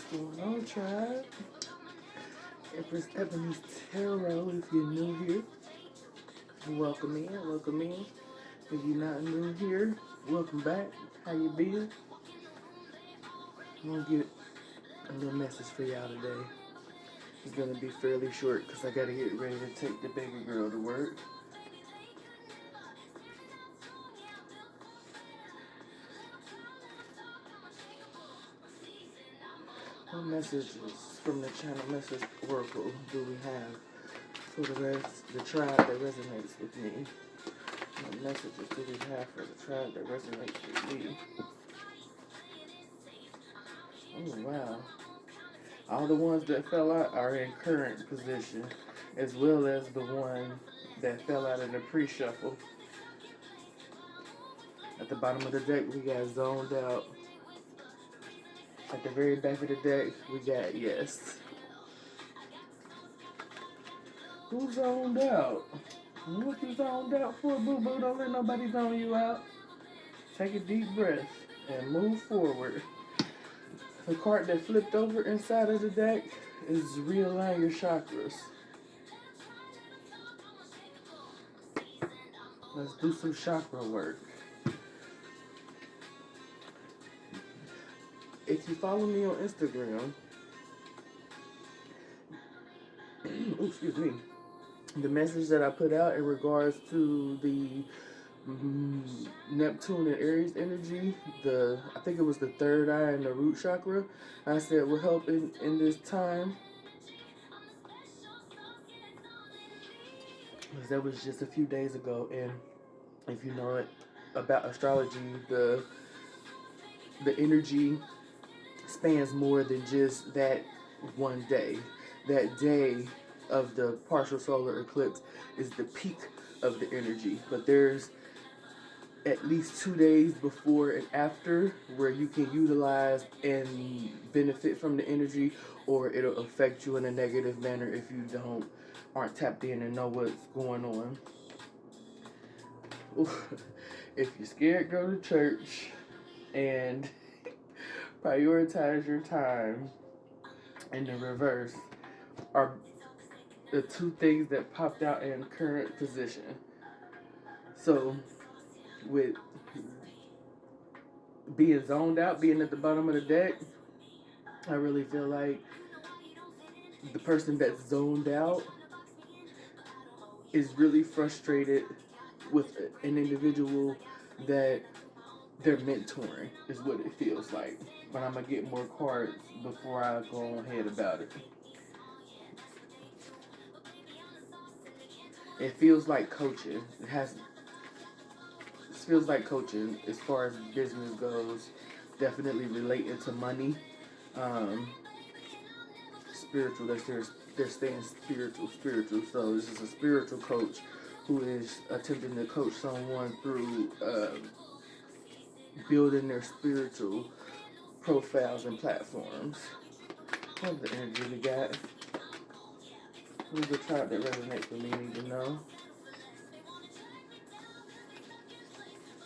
What's going on, tribe? Empress Ebony's Tarot. If you're new here, welcome in, welcome in. If you're not new here, welcome back. How you been? I'm gonna get a little message for y'all today. It's gonna be fairly short because I gotta get ready to take the baby girl to work. What messages from the channel message oracle do we have for the tribe that resonates with me? What messages do we have for the tribe that resonates with me? Oh, wow. All the ones that fell out are in current position, as well as the one that fell out in the pre-shuffle. At the bottom of the deck, we got zoned out. At the very back of the deck, we got yes. Who zoned out? What you zoned out for, boo-boo? Don't let nobody zone you out. Take a deep breath and move forward. The card that flipped over inside of the deck is realign your chakras. Let's do some chakra work. If you follow me on Instagram, excuse me, the message that I put out in regards to the Neptune and Aries energy, I think it was the third eye and the root chakra, I said will help in this time. That was just a few days ago, and if you know it about astrology, the energy spans more than just that one day. That day of the partial solar eclipse is the peak of the energy, but there's at least 2 days before and after where you can utilize and benefit from the energy, or it'll affect you in a negative manner if you aren't tapped in and know what's going on. If you're scared, go to church and prioritize your time. And the reverse are the two things that popped out in current position. So with being zoned out, being at the bottom of the deck, I really feel like the person that's zoned out is really frustrated with an individual that they're mentoring, is what it feels like. But I'm going to get more cards before I go ahead about it. It feels like coaching. It feels like coaching as far as business goes. Definitely relating to money. Spiritual, they're staying spiritual. So this is a spiritual coach who is attempting to coach someone through building their spiritual profiles and platforms. What's the energy we got? Who's the tribe that resonates with me? Need to know.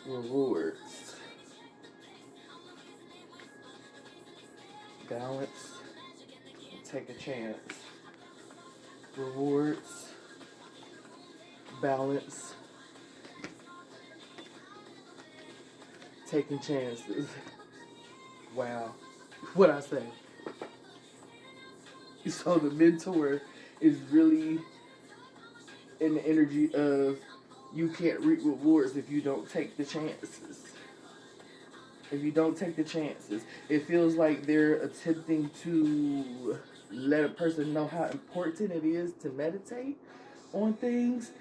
Rewards. Balance. Take a chance. Rewards. Balance. Taking chances. Wow. What I say? So the mentor is really in the energy of you can't reap rewards if you don't take the chances. If you don't take the chances, it feels like they're attempting to let a person know how important it is to meditate on things.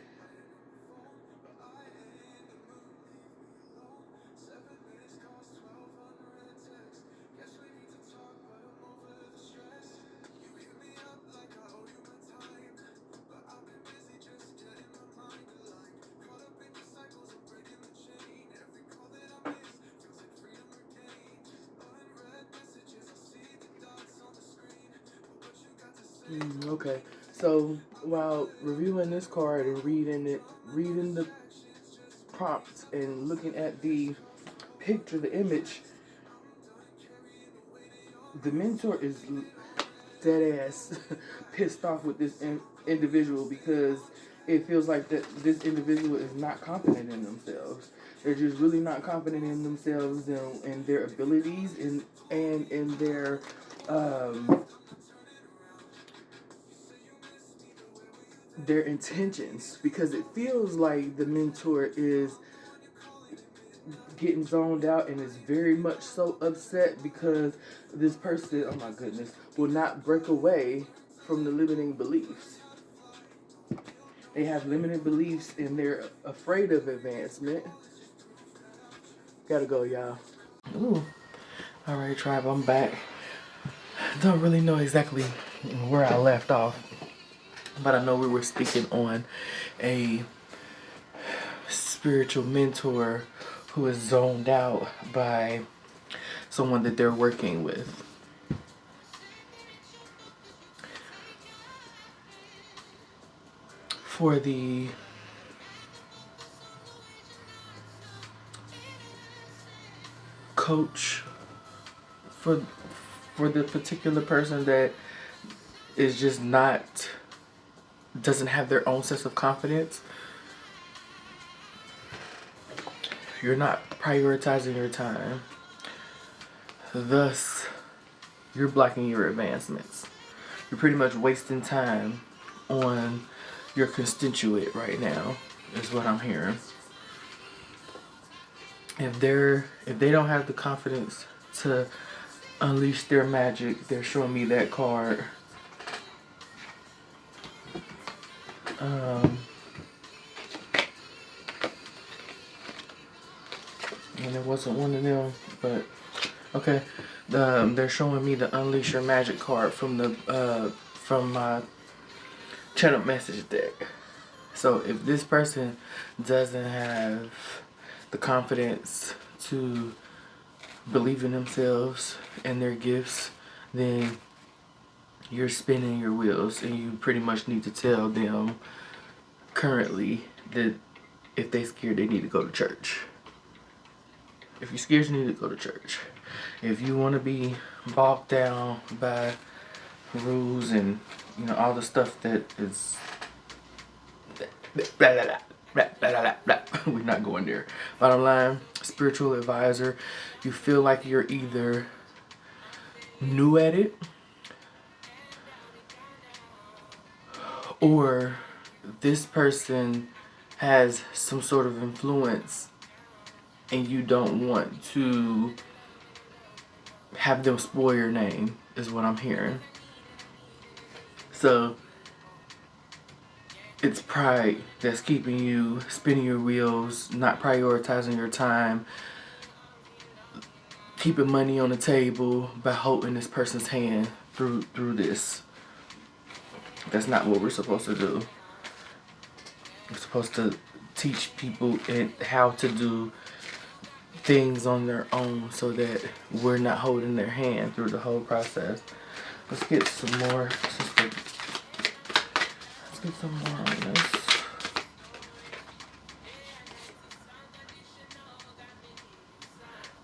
Okay, so while reviewing this card and reading the prompts and looking at the picture, the image, the mentor is dead ass pissed off with this individual because it feels like that this individual is not confident in themselves. They're just really not confident in themselves and their abilities and in their intentions, because it feels like the mentor is getting zoned out and is very much so upset because this person, oh my goodness, will not break away from the limiting beliefs. They have limited beliefs and they're afraid of advancement. Gotta go, y'all. Ooh. Alright, tribe, I'm back. Don't really know exactly where I left off, but I know we were speaking on a spiritual mentor who is zoned out by someone that they're working with. For the coach, for the particular person that is just not, doesn't have their own sense of confidence, you're not prioritizing your time. Thus, you're blocking your advancements. You're pretty much wasting time on your constituent right now, is what I'm hearing. If they don't have the confidence to unleash their magic, they're showing me that card. And it wasn't one of them, but okay. They're showing me the Unleash Your Magic card from my channel message deck. So if this person doesn't have the confidence to believe in themselves and their gifts, then you're spinning your wheels, and you pretty much need to tell them currently that if they scared, they need to go to church. If you're scared, you need to go to church. If you want to be bogged down by rules and, you know, all the stuff that is blah, blah, blah, blah, blah, blah. We're not going there. Bottom line, spiritual advisor, you feel like you're either new at it or this person has some sort of influence and you don't want to have them spoil your name, is what I'm hearing. So it's pride that's keeping you spinning your wheels, not prioritizing your time, keeping money on the table by holding this person's hand through this. That's not what we're supposed to do. We're supposed to teach people how to do things on their own so that we're not holding their hand through the whole process. Let's get some more. Let's get some more on this.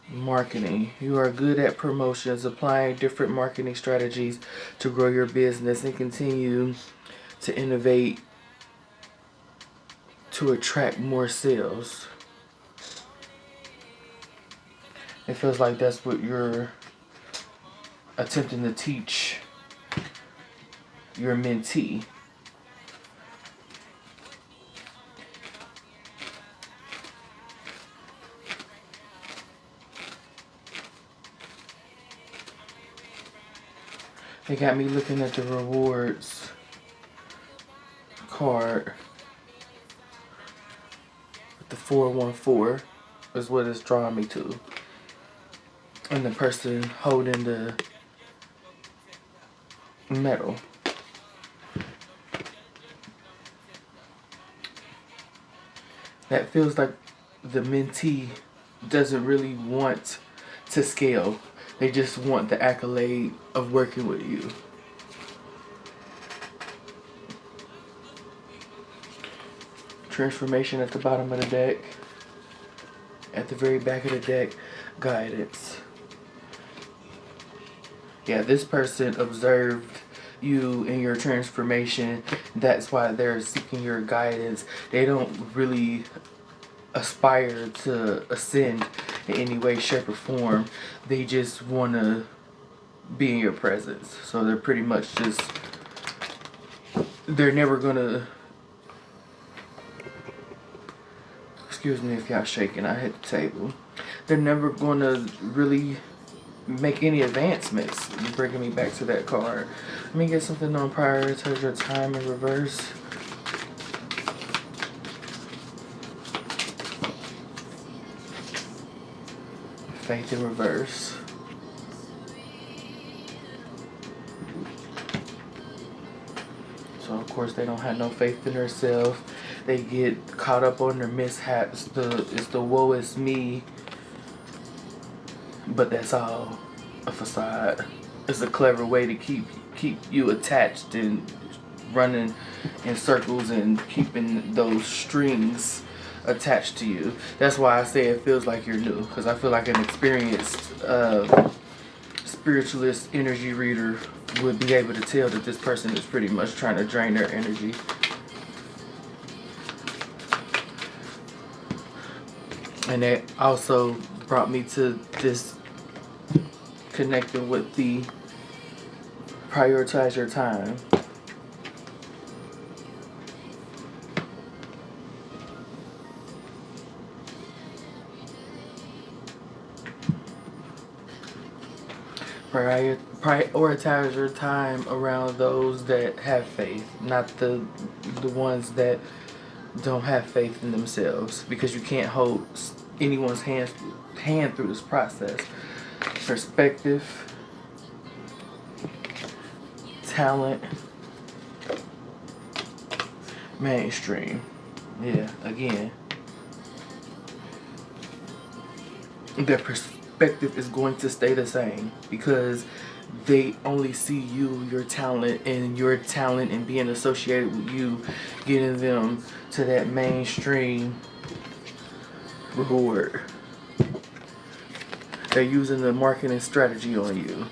Marketing. You are good at promotions, applying different marketing strategies to grow your business and continue to innovate to attract more sales. It feels like that's what you're attempting to teach your mentee. They got me looking at the rewards card. The 414 is what it's drawing me to. And the person holding the medal. That feels like the mentee doesn't really want to scale. They just want the accolade of working with you. Transformation at the bottom of the deck. At the very back of the deck, guidance. Yeah, this person observed you in your transformation. That's why they're seeking your guidance. They don't really aspire to ascend in any way, shape, or form. They just want to be in your presence. So they're pretty much just, they're never going to, excuse me if y'all shaking, I hit the table. They're never going to really make any advancements. You're bringing me back to that card. Let me get something on prioritize your time in reverse. Faith in reverse. So of course they don't have no faith in themselves. They get caught up on their mishaps. It's the woe is me. But that's all a facade. It's a clever way to keep you attached and running in circles and keeping those strings attached to you. That's why I say it feels like you're new, because I feel like an experienced spiritualist energy reader would be able to tell that this person is pretty much trying to drain their energy. And that also brought me to this connecting with the prioritize your time. Prioritize your time around those that have faith, not the ones that don't have faith in themselves, because you can't hold anyone's hand through this process. Perspective, talent, mainstream. Yeah, again, their perspective is going to stay the same because they only see you, your talent, and being associated with you, getting them to that mainstream reward. They're using the marketing strategy on you.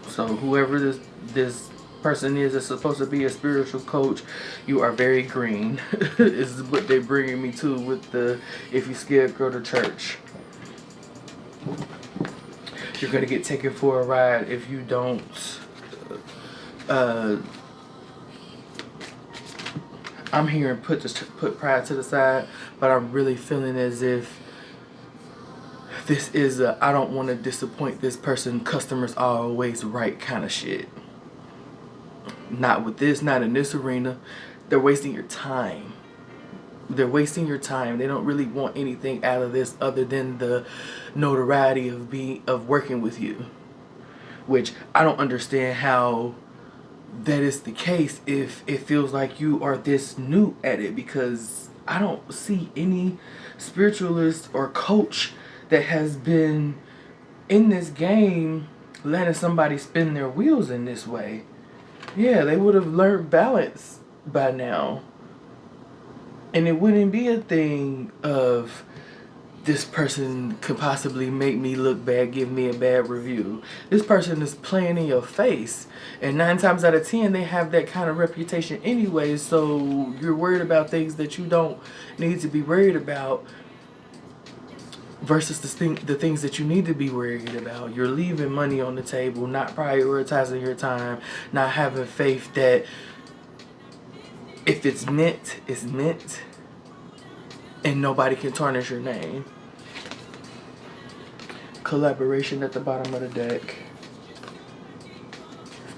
So whoever this person is that's supposed to be a spiritual coach, you are very green. Is what they're bringing me to with the if you scared, go to church. You're going to get taken for a ride if you don't I'm hearing put pride to the side, but I'm really feeling as if this is a I don't want to disappoint this person, customers are always right kind of shit. Not with this, not in this arena. They're wasting your time. They're wasting your time. They don't really want anything out of this other than the notoriety of working with you. Which I don't understand how that is the case if it feels like you are this new at it, because I don't see any spiritualist or coach that has been in this game letting somebody spin their wheels in this way. Yeah, they would have learned balance by now. And it wouldn't be a thing of this person could possibly make me look bad, give me a bad review. This person is playing in your face. And 9 times out of 10, they have that kind of reputation anyway. So you're worried about things that you don't need to be worried about versus the things that you need to be worried about. You're leaving money on the table, not prioritizing your time, not having faith that if it's meant, it's meant. And nobody can tarnish your name. Collaboration at the bottom of the deck.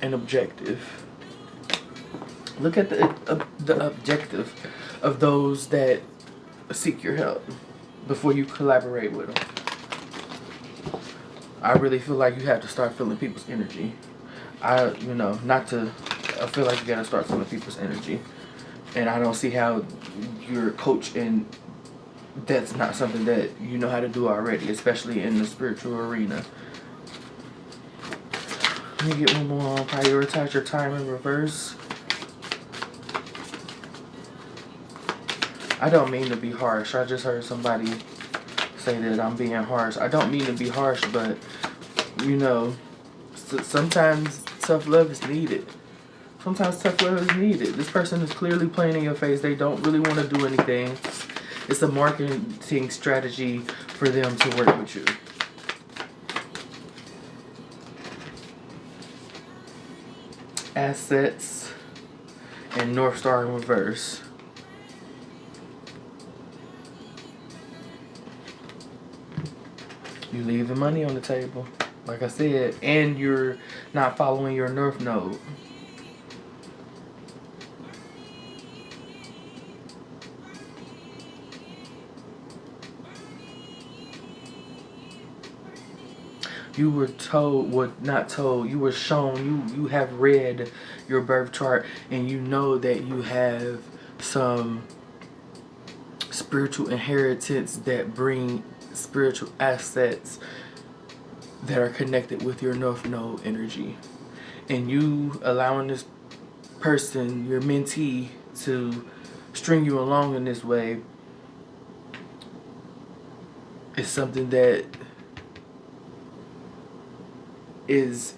And objective. Look at the objective of those that seek your help before you collaborate with them. I really feel like you have to start feeling people's energy. I feel like you gotta start feeling people's energy. And I don't see how you're a coach and that's not something that you know how to do already, especially in the spiritual arena. Let me get one more on prioritize your time in reverse. I don't mean to be harsh. I just heard somebody say that I'm being harsh. I don't mean to be harsh, but you know, sometimes tough love is needed. Sometimes tough love is needed. This person is clearly playing in your face. They don't really want to do anything. It's a marketing strategy for them to work with you. Assets and North Star in reverse. You leave the money on the table, like I said, and you're not following your North Node. You were told, not told, you were shown, you have read your birth chart, and you know that you have some spiritual inheritance that bring spiritual assets that are connected with your North Node energy. And you allowing this person, your mentee, to string you along in this way is something that is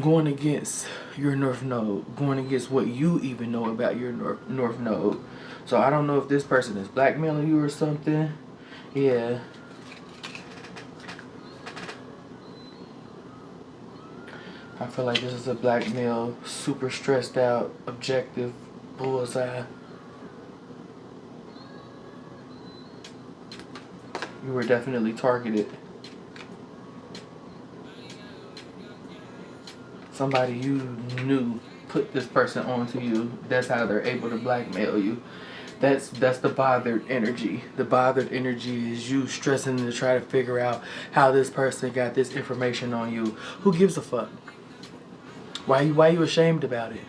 going against your North Node, going against what you even know about your North Node. So I don't know if this person is blackmailing you or something. Yeah. I feel like this is a blackmail, super stressed out, objective, bullseye. You were definitely targeted. Somebody you knew put this person onto you. That's how they're able to blackmail you. That's the bothered energy. The bothered energy is you stressing to try to figure out how this person got this information on you. Who gives a fuck? Why you ashamed about it?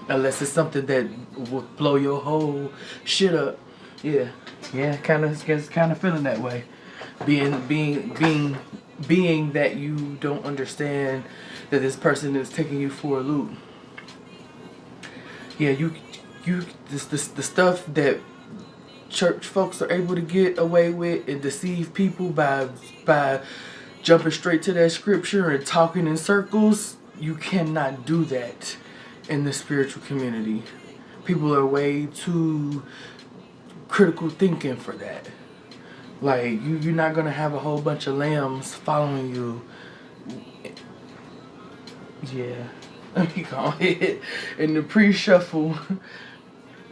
Unless it's something that will blow your whole shit up. Yeah, kind of feeling that way. Being that you don't understand that this person is taking you for a loop. Yeah, the stuff that church folks are able to get away with and deceive people by jumping straight to that scripture and talking in circles, you cannot do that in the spiritual community. People are way too critical thinking for that. Like, you're not going to have a whole bunch of lambs following you. Yeah. Let me go ahead. In the pre-shuffle,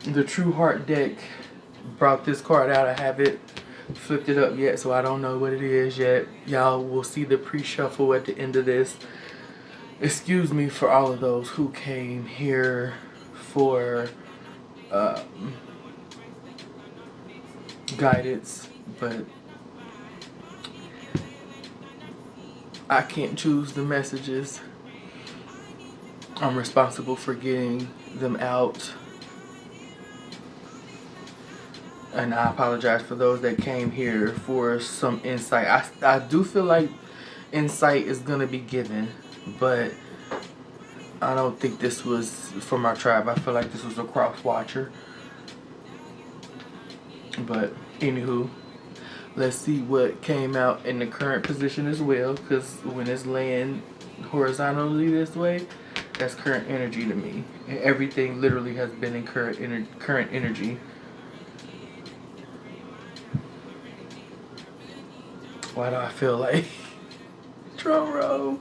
the True Heart deck brought this card out. I haven't flipped it up yet, so I don't know what it is yet. Y'all will see the pre-shuffle at the end of this. Excuse me for all of those who came here for guidance, but I can't choose the messages. I'm responsible for getting them out. And I apologize for those that came here for some insight. I do feel like insight is going to be given, but I don't think this was for my tribe. I feel like this was a cross watcher. But anywho, let's see what came out in the current position as well, because when it's laying horizontally this way, that's current energy to me. And everything literally has been in current energy. Why do I feel like drum roll?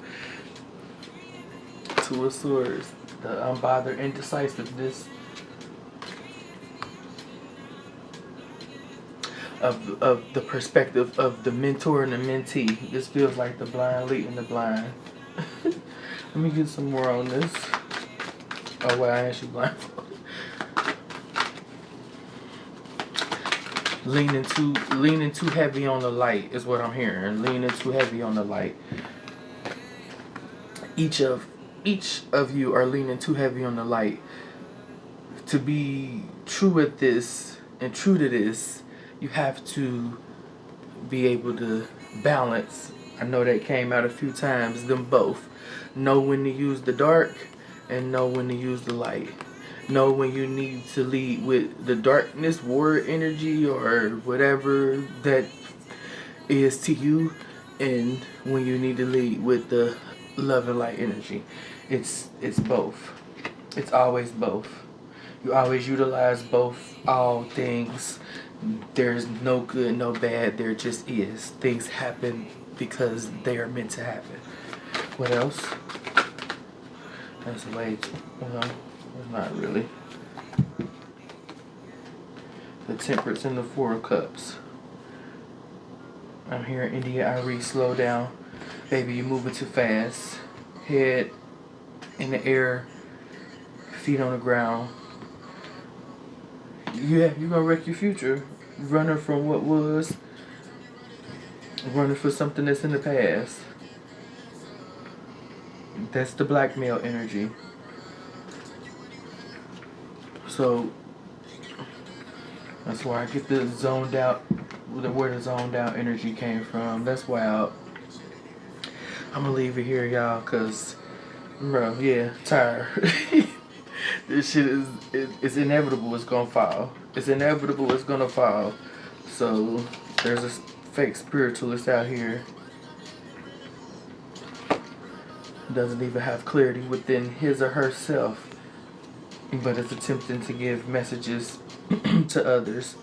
Two of Swords, the unbothered indecisiveness of the perspective of the mentor and the mentee. This feels like the blind leading the blind. Let me get some more on this. Oh, well, I actually blindfolded. Leaning too heavy on the light is what I'm hearing. Leaning too heavy on the light. Each of you are leaning too heavy on the light. To be true at this and true to this, you have to be able to balance. I know that came out a few times, them both. Know when to use the dark and know when to use the light. Know when you need to lead with the darkness, war energy, or whatever that is to you, and when you need to lead with the love and light energy. It's both. It's always both. You always utilize both, all things. There's no good, no bad. There just is. Things happen because they are meant to happen. What else? That's the way. Well, it's not really. The Temperance and the Four of Cups. I'm here in India. I read slow down. Baby, you're moving too fast. Head in the air, feet on the ground. Yeah, you're gonna wreck your future. Running from what was. Running for something that's in the past. That's the blackmail energy. So that's why I get the zoned out, where the zoned out energy came from. That's why I'm gonna leave it here, y'all, cause bro, yeah, tired. This shit is it's inevitable. It's gonna fall. It's inevitable. It's gonna fall. So there's a fake spiritualist out here. Doesn't even have clarity within his or herself, but is attempting to give messages to others.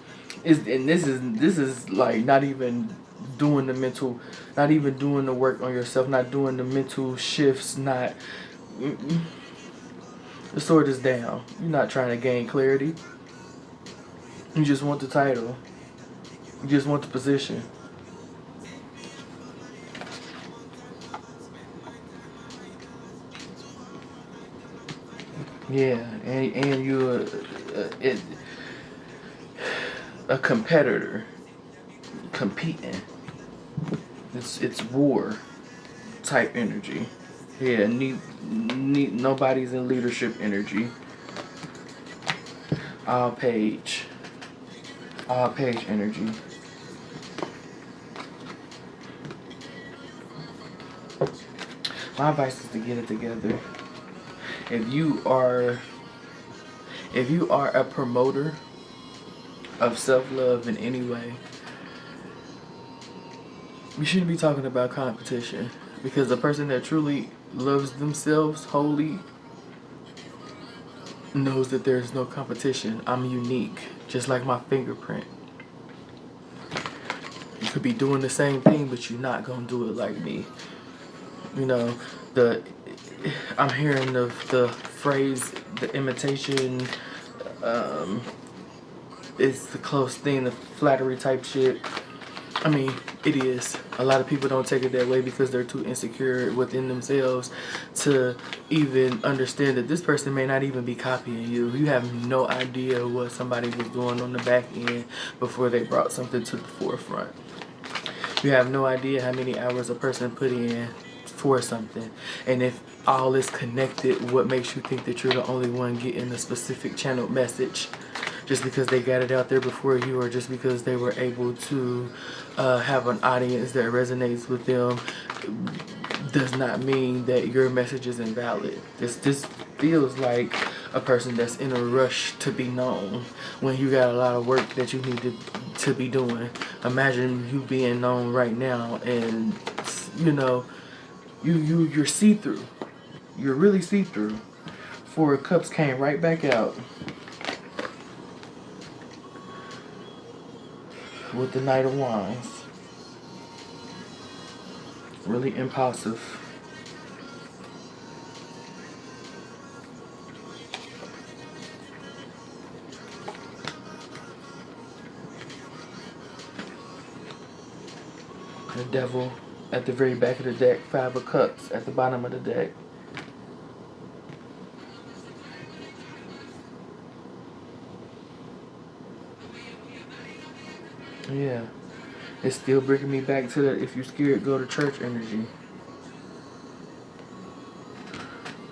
And this is like not even doing the mental, not even doing the work on yourself, not doing the mental shifts, not. The sword is down. You're not trying to gain clarity. You just want the title. You just want the position. Yeah, and you're a competitor, competing. It's war type energy. Yeah, nobody's in leadership energy. All page energy. My advice is to get it together. If you are a promoter of self-love in any way, you shouldn't be talking about competition, because the person that truly loves themselves wholly knows that there's no competition. I'm unique, just like my fingerprint. You could be doing the same thing, but you're not gonna do it like me. You know, I'm hearing the phrase, the imitation, is the close thing, the flattery type shit. I mean, it is. A lot of people don't take it that way because they're too insecure within themselves to even understand that this person may not even be copying you. You have no idea what somebody was doing on the back end before they brought something to the forefront. You have no idea how many hours a person put in for something. And if all is connected, what makes you think that you're the only one getting a specific channeled message? Just because they got it out there before you, or just because they were able to have an audience that resonates with them, does not mean that your message is invalid. This feels like a person that's in a rush to be known when you got a lot of work that you need to be doing. Imagine you being known right now, and you know, you're see-through. You're really see-through. Four of Cups came right back out with the Knight of Wands. Really impulsive. The Devil at the very back of the deck. Five of Cups at the bottom of the deck. Yeah. It's still bringing me back to that if you're scared, go to church energy.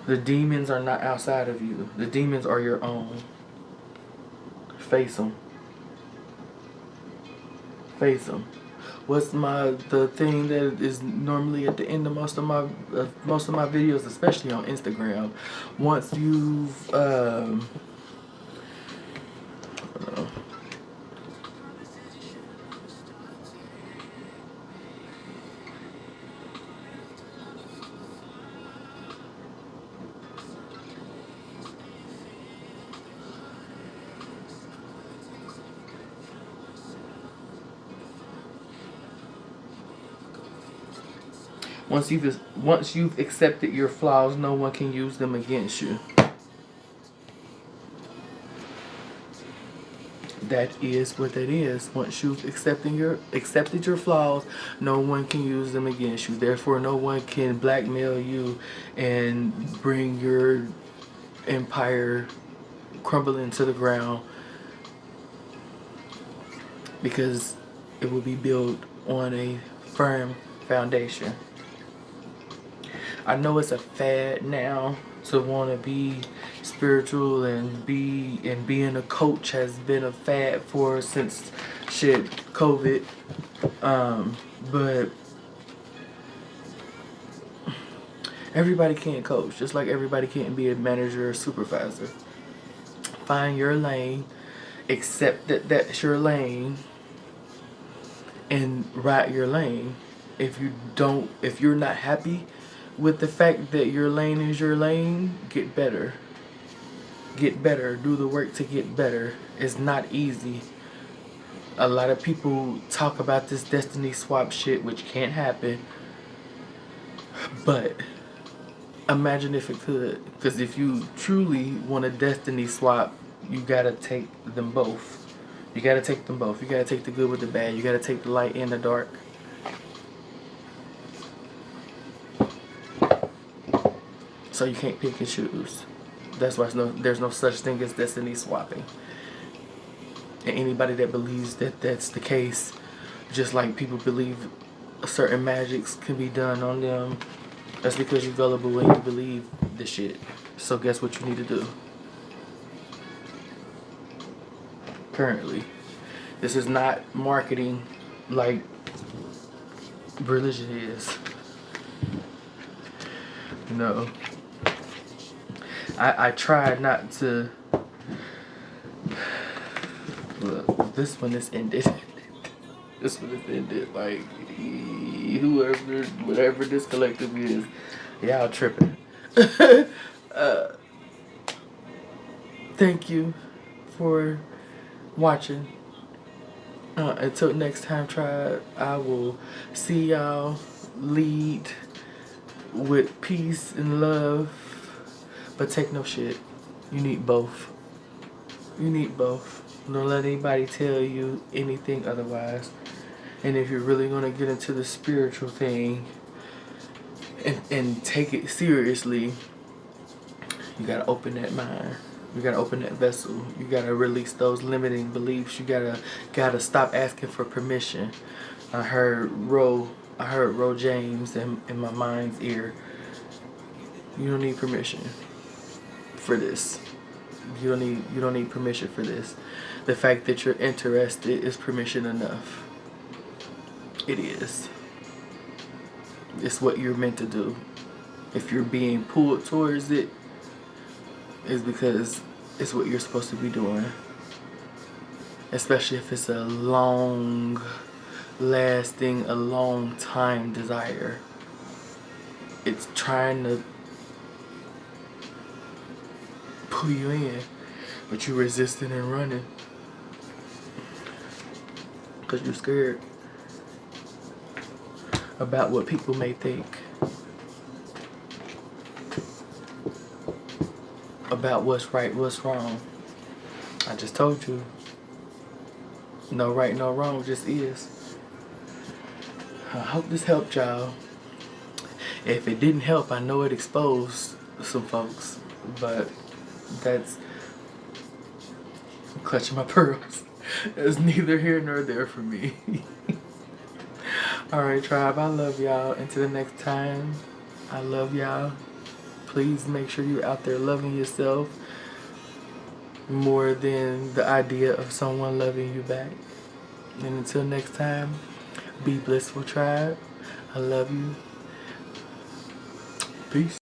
The demons are not outside of you. The demons are your own. Face them. Face them. What's the thing that is normally at the end of most of my videos, especially on Instagram? Once you've Once you've accepted your flaws, no one can use them against you. That is what that is. Once you've accepted your flaws, no one can use them against you. Therefore, no one can blackmail you and bring your empire crumbling to the ground, because it will be built on a firm foundation. I know it's a fad now to want to be spiritual, and being a coach has been a fad for since COVID. But everybody can't coach, just like everybody can't be a manager or supervisor. Find your lane, accept that that's your lane, and ride your lane. If you're not happy with the fact that your lane is your lane, get better. Get better. Do the work to get better. It's not easy. A lot of people talk about this destiny swap shit, which can't happen. But imagine if it could. Because if you truly want a destiny swap, you gotta take them both. You gotta take them both. You gotta take the good with the bad. You gotta take the light and the dark. So you can't pick and choose. That's why there's no such thing as destiny swapping. And anybody that believes that that's the case, just like people believe certain magics can be done on them, that's because you're gullible and you believe the shit. So guess what you need to do? Currently, this is not marketing like religion is. No. I tried not to. Look, this one is ended. This one is ended. Like, whatever this collective is, y'all tripping. Thank you for watching. Until next time, tribe, I will see y'all. Lead with peace and love. But take no shit. You need both. You need both. Don't let anybody tell you anything otherwise. And if you're really going to get into the spiritual thing and take it seriously, you got to open that mind. You got to open that vessel. You got to release those limiting beliefs. You got to stop asking for permission. I heard Ro James in my mind's ear. You don't need permission for this. You don't need permission for this. The fact that you're interested is permission enough. It is. It's what you're meant to do. If you're being pulled towards it, it's because it's what you're supposed to be doing. Especially if it's a long lasting, a long time desire. It's trying to pull you in, but you're resisting and running because you're scared about what people may think, about what's right, what's wrong. I just told you, no right, no wrong, just is. I hope this helped y'all. If it didn't help, I know it exposed some folks, but that's, I'm clutching my pearls. It's neither here nor there for me. Alright, tribe, I love y'all. Until the next time, I love y'all. Please make sure you're out there loving yourself more than the idea of someone loving you back. And until next time, be blissful, tribe. I love you. Peace.